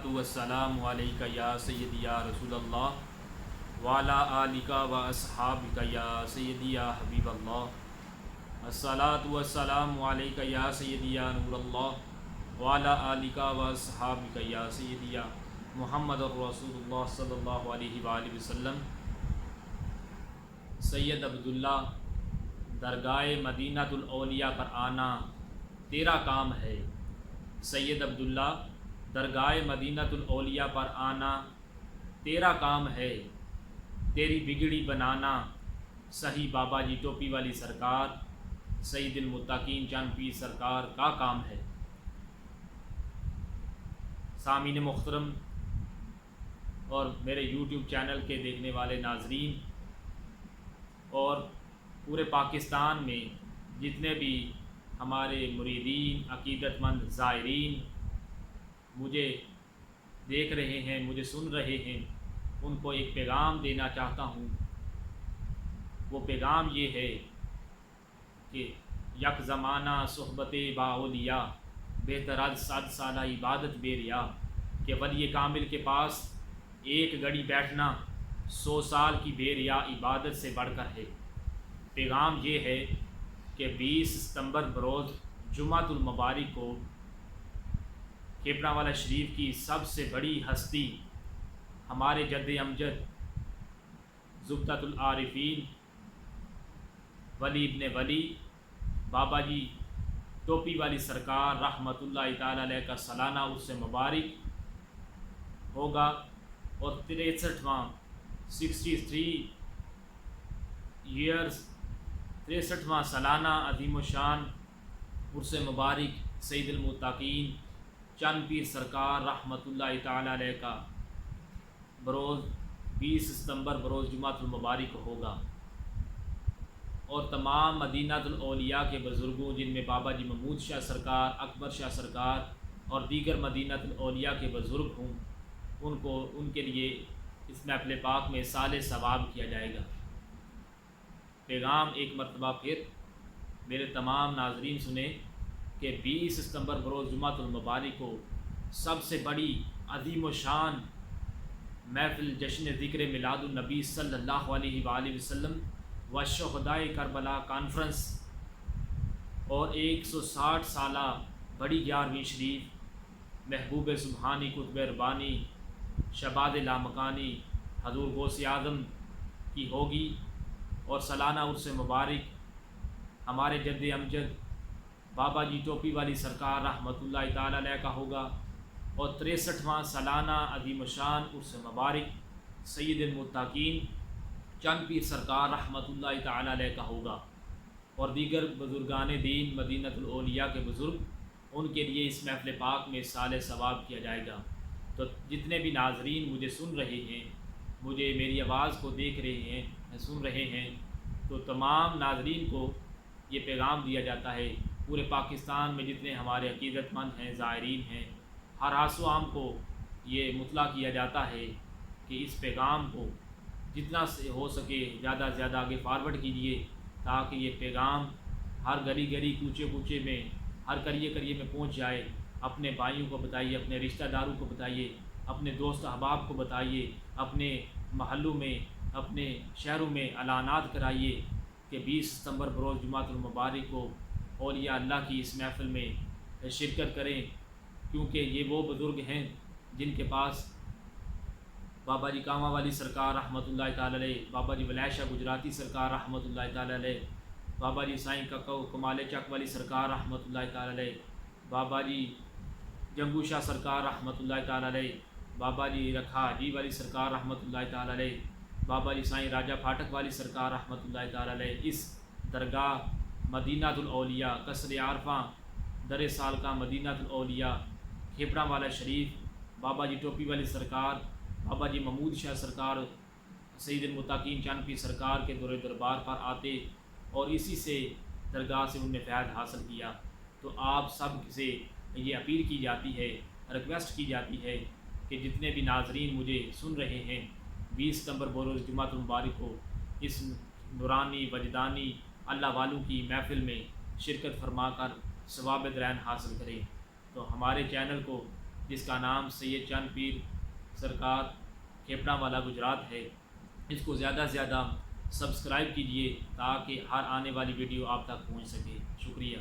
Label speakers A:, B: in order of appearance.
A: अस्सलातु वस्सलामु अलैका या सय्यदी या रसूल अल्लाह वाला आलिका व अस्हाबिका या सय्यदी या हबीब अल्लाह। अस्सलातु वस्सलामु अलैका या सय्यदी या नूर अल्लाह वाला आलिका व अस्हाबिका या सय्यदी या मुहम्मद रसूलुल्लाह सल्लल्लाहु अलैहि वसल्लम। सैयद अब्दुल्ला, दरगाह मदीनतुल औलिया पर आना तेरा काम है। सैयद अब्दुल्ला, दरगाह मदीनतुल औलिया पर आना तेरा काम है। तेरी बिगड़ी बनाना सही बाबा जी टोपी वाली सरकार सईदुल मुत्तकीन चंद पीर सरकार का काम है। सामीन मुहतरम और मेरे यूट्यूब चैनल के देखने वाले नाजरीन और पूरे पाकिस्तान में जितने भी हमारे मुरीदीन अकीदतमंद ज़ायरीन मुझे देख रहे हैं, मुझे सुन रहे हैं, उनको एक पैगाम देना चाहता हूँ। वो पैगाम ये है कि यक ज़माना सोहबत बाउलिया बेहतर सद साला इबादत बेरिया, कि वली कामिल के पास एक घड़ी बैठना 100 साल की बेरिया इबादत से बढ़कर है। पैगाम ये है कि 20 सितंबर बरोज़ जुमातुल मुबारक को खेपरावाला शरीफ की सबसे बड़ी हस्ती हमारे जद्द अमजद ज़ुब्ततुल आरिफीन वली इब्ने वली बाबा जी टोपी वाली सरकार रहमतुल्लाह ताला अलैह का सालाना उर्स मुबारक होगा और 63वां 63वां सालाना अज़ीम शान उर्स मुबारक सईदुल मुत्तकीन चंद पीर सरकार रहमतुल्लाह ताला अलैह का बरोज़ 20 सितंबर बरोज़ जुमातुल मुबारक होगा। और तमाम मदीनतुल औलिया के बुज़ुर्गों, जिनमें बाबा जी महमूद शाह सरकार, अकबर शाह सरकार और दीगर मदीनतुल औलिया के बुज़ुर्ग हों, उनको उनके लिए इस महफ़िल पाक में साले सवाब किया जाएगा। पैगाम एक मरतबा फिर मेरे तमाम नाजरीन सुने कि 20 सितंबर बरोज़ जुमातुल मुबारक को सबसे बड़ी अज़ीम शान महफ़िल जश्न ज़िक्र मिलादुन नबी सल्लल्लाहु अलैहि वसल्लम व शुहदाए करबला कॉन्फ्रेंस और 160 साला बड़ी 11वीं शरीफ महबूब सुबहानी कुतुब रब्बानी शबाद लामकानी हज़ूर गौस आज़म की होगी। और सालाना उर्स मुबारक हमारे जद्द अमजद बाबा जी टोपी वाली सरकार रहमतुल्लाह ताला अलैह का होगा। और 63वां सालाना अज़ीम शान उर्स मुबारक सईदुल मुत्तकीन चंद पीर सरकार रहमतुल्लाह ताला अलैह का होगा। और दीगर बुज़ुर्गान दीन मदीनतुल औलिया के बुज़ुर्ग, उनके लिए इस महफ़िल पाक में साले सवाब किया जाएगा। तो जितने भी नाजरीन मुझे सुन रहे हैं, मुझे मेरी आवाज़ को देख रहे हैं, सुन रहे हैं, तो तमाम नाजरीन को ये पैगाम दिया जाता है। पूरे पाकिस्तान में जितने हमारे अकीदतमंद हैं, ज़ायरीन हैं, हर आसो आम को ये मुतला किया जाता है कि इस पैगाम को जितना से हो सके ज़्यादा से ज़्यादा आगे फारवर्ड कीजिए, ताकि ये पैगाम हर गली गली कूचे कूचे में, हर करिए करिए में पहुंच जाए। अपने भाइयों को बताइए, अपने रिश्तेदारों को बताइए, अपने दोस्त अहबाब को बताइए, अपने महल्लों में, अपने शहरों में ऐलानात कराइए कि 20 सितंबर बरोज़ जुमातुल मुबारक को औलिया अल्लाह की इस महफ़िल में शिरकत करें, क्योंकि ये वो बुज़ुर्ग हैं जिनके पास बाबा जी कामा वाली सरकार रहमतुल्लाह ताला अलैह, बाबा जी वलैद शाह गुजराती सरकार रहमतुल्लाह ताला अलैह, बाबा जी साईं कक्का कमाल चक वाली सरकार रहमतुल्लाह ताला अलैह, बाबा जी जंगू शाह सरकार रहमतुल्लाह ताला अलैह, बाबा जी रखा हाजी वाली सरकार रहमतुल्लाह ताला अलैह, बाबा जी साईं राजा फाटक वाली सरकार रहमतुल्लाह ताला अलैह। इस दरगाह मदीनतुल औलिया कसर आरफा दर साल का मदीनतुल औलिया खेपरावाला शरीफ बाबा जी टोपी वाली सरकार, बाबा जी महमूद शाह सरकार, सईदुल मुत्तकीन चंद पीर सरकार के दौरे दरबार पर आते और इसी से दरगाह से उन्होंने फ़ैज़ हासिल किया। तो आप सब से ये अपील की जाती है, रिक्वेस्ट की जाती है कि जितने भी नाजरीन मुझे सुन रहे हैं, 20 सितंबर बरोज़ जुमातुल मुबारक को इस नूरानी वजदानी अल्लाह वालों की महफ़िल में शिरकत फरमा कर सवाब दरैन हासिल करें। तो हमारे चैनल को جس کا نام سید چند پیر سرکار کھیپڑا والا گجرات ہے، اس کو زیادہ سے زیادہ سبسکرائب کیجئے تاکہ ہر آنے والی ویڈیو آپ تک پہنچ سکے۔ شکریہ۔